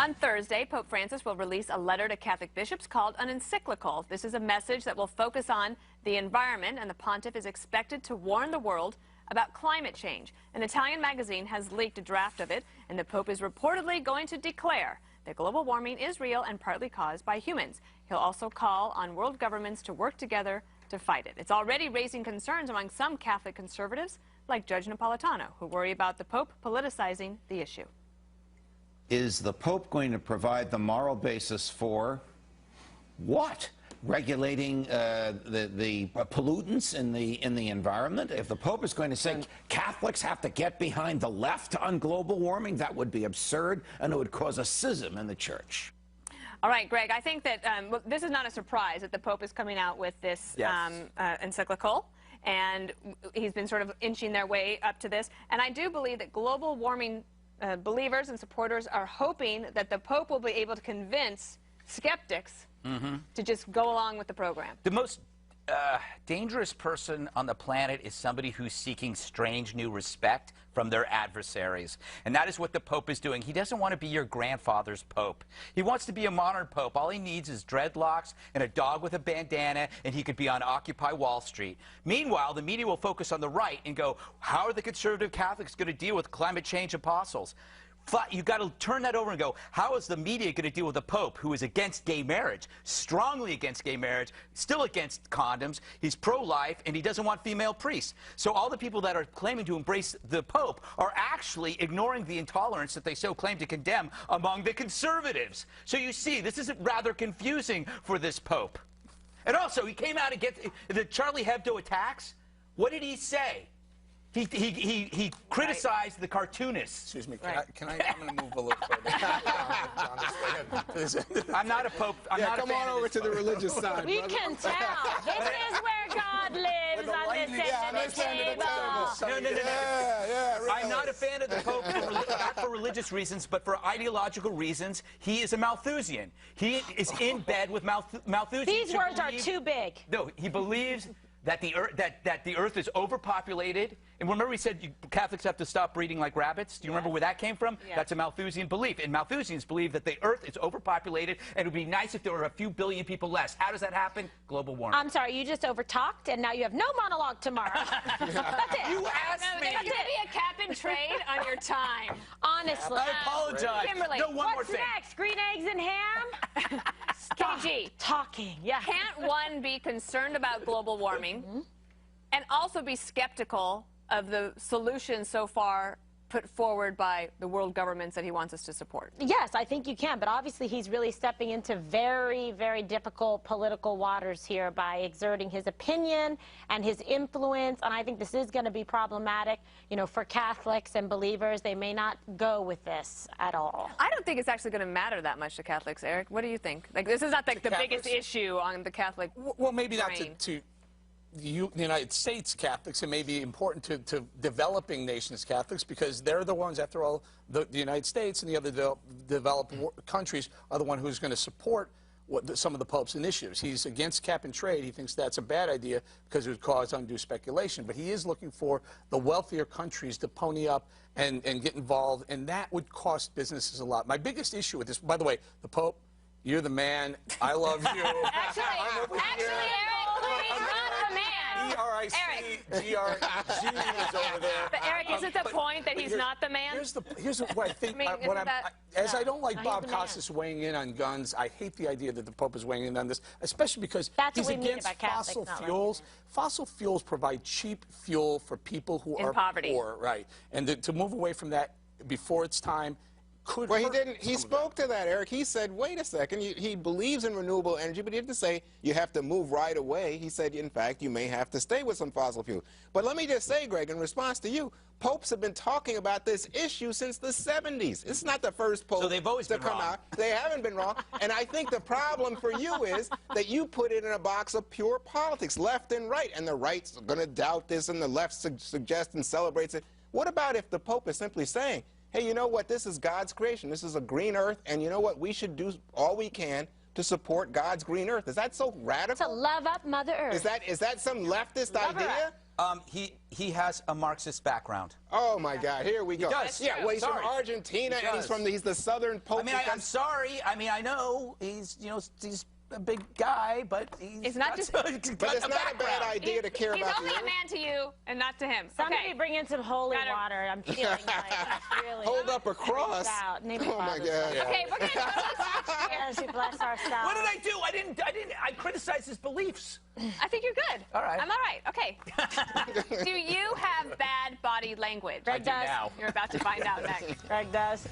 On Thursday, Pope Francis will release a letter to Catholic bishops called an encyclical. This is a message that will focus on the environment, and the pontiff is expected to warn the world about climate change. An Italian magazine has leaked a draft of it, and the Pope is reportedly going to declare that global warming is real and partly caused by humans. He'll also call on world governments to work together to fight it. It's already raising concerns among some Catholic conservatives, like Judge Napolitano, who worry about the Pope politicizing the issue. Is the Pope going to provide the moral basis for what? Regulating the pollutants in the environment? If the Pope is going to say Catholics have to get behind the left on global warming, that would be absurd, and it would cause a schism in the Church. All right, Greg, I think that this is not a surprise that the Pope is coming out with this encyclical, and he's been sort of inching their way up to this. And I do believe that global warming believers and supporters are hoping that the Pope will be able to convince skeptics to just go along with the program. The most dangerous person on the planet is somebody who's seeking strange new respect from their adversaries. And that is what the Pope is doing. He doesn't want to be your grandfather's Pope. He wants to be a modern Pope. All he needs is dreadlocks and a dog with a bandana, and he could be on Occupy Wall Street. Meanwhile, the media will focus on the right and go, how are the conservative Catholics going to deal with climate change apostles? You've got to turn that over and go, how is the media going to deal with a Pope who is against gay marriage, strongly against gay marriage, still against condoms, he's pro-life, and he doesn't want female priests? So all the people that are claiming to embrace the Pope are actually ignoring the intolerance that they so claim to condemn among the conservatives. So you see, this is rather confusing for this Pope. And also, he came out against the Charlie Hebdo attacks. What did he say? He criticized the cartoonists. Excuse me, I'm going to move a little further. I'm not a Pope. Come on over to the religious side. We can tell. This is where God lives on this end of the table. No. I'm not a fan of the Pope, not for religious reasons, but for ideological reasons. He is a Malthusian. He is in bed with Malthusian. These words are too big. No, he believes that the earth is overpopulated. And remember we said Catholics have to stop breeding like rabbits? Do you remember where that came from? Yeah. That's a Malthusian belief. And Malthusians believe that the earth is overpopulated, and it would be nice if there were a few billion people less. How does that happen? Global warming. I'm sorry, you just overtalked, and now you have no monologue tomorrow. That's it. You asked me. There's going to be a cap and trade on your time. Honestly. I apologize. Kimberly, no, one more thing. What's next? Green eggs and ham? KG. Talking. Yeah. Can't one be concerned about global warming and also be skeptical of the solutions so far put forward by the world governments that he wants us to support? Yes, I think you can, but obviously he's really stepping into very, very difficult political waters here by exerting his opinion and his influence, and I think this is going to be problematic, you know, for Catholics and believers. They may not go with this at all. I don't think it's actually going to matter that much to Catholics, Eric. What do you think? Like, this is not the biggest issue on the Catholic Well, maybe not brain. to the United States Catholics. It may be important to developing nations Catholics, because they're the ones, after all, the United States and the other developed countries are the one who's going to support some of the Pope's initiatives. He's against cap and trade. He thinks that's a bad idea because it would cause undue speculation. But he is looking for the wealthier countries to pony up and get involved, and that would cost businesses a lot. My biggest issue with this, by the way, the Pope, you're the man. I love you. Actually, Eric, he's not the man. E-R-I-C-G-R-G is over there. But Eric, isn't the point that he's not the man? Here's what I think. I don't like Bob Costas weighing in on guns. I hate the idea that the Pope is weighing in on this, especially because he's against fossil fuels. Fossil fuels provide cheap fuel for people who are poor, right? And to move away from that before it's time. Well, he didn't. He spoke to that, Eric. He said, wait a second, he believes in renewable energy, but he didn't say you have to move right away. He said, in fact, you may have to stay with some fossil fuel. But let me just say, Greg, in response to you, popes have been talking about this issue since the 70s. It's not the first pope to come out. They haven't been wrong. And I think the problem for you is that you put it in a box of pure politics, left and right, and the right's going to doubt this and the left suggests and celebrates it. What about if the Pope is simply saying, hey, you know what, this is God's creation, this is a green earth, and you know what, we should do all we can to support God's green earth? Is that so radical? To love up Mother Earth. Is that some leftist idea? He has a Marxist background. Oh my God! Here we go. does. Yeah, well, he's Sorry. from Argentina, He and he's the Southern Pope. I mean, I'm sorry. I mean, I know he's a big guy, but It's not just. But it's not a bad idea to care He's about only the a man to you and not to him. Somebody Okay. bring in some holy Gotta- water. I'm feeling like it's really. Hold up a cross. Out. Name Oh my God! Okay, we're going to As we bless ourselves. what did I do? I criticized his beliefs. I think you're good. All right. I'm all right. Okay. Do you have bad body language? Greg does. Now. You're about to find out next. Greg does.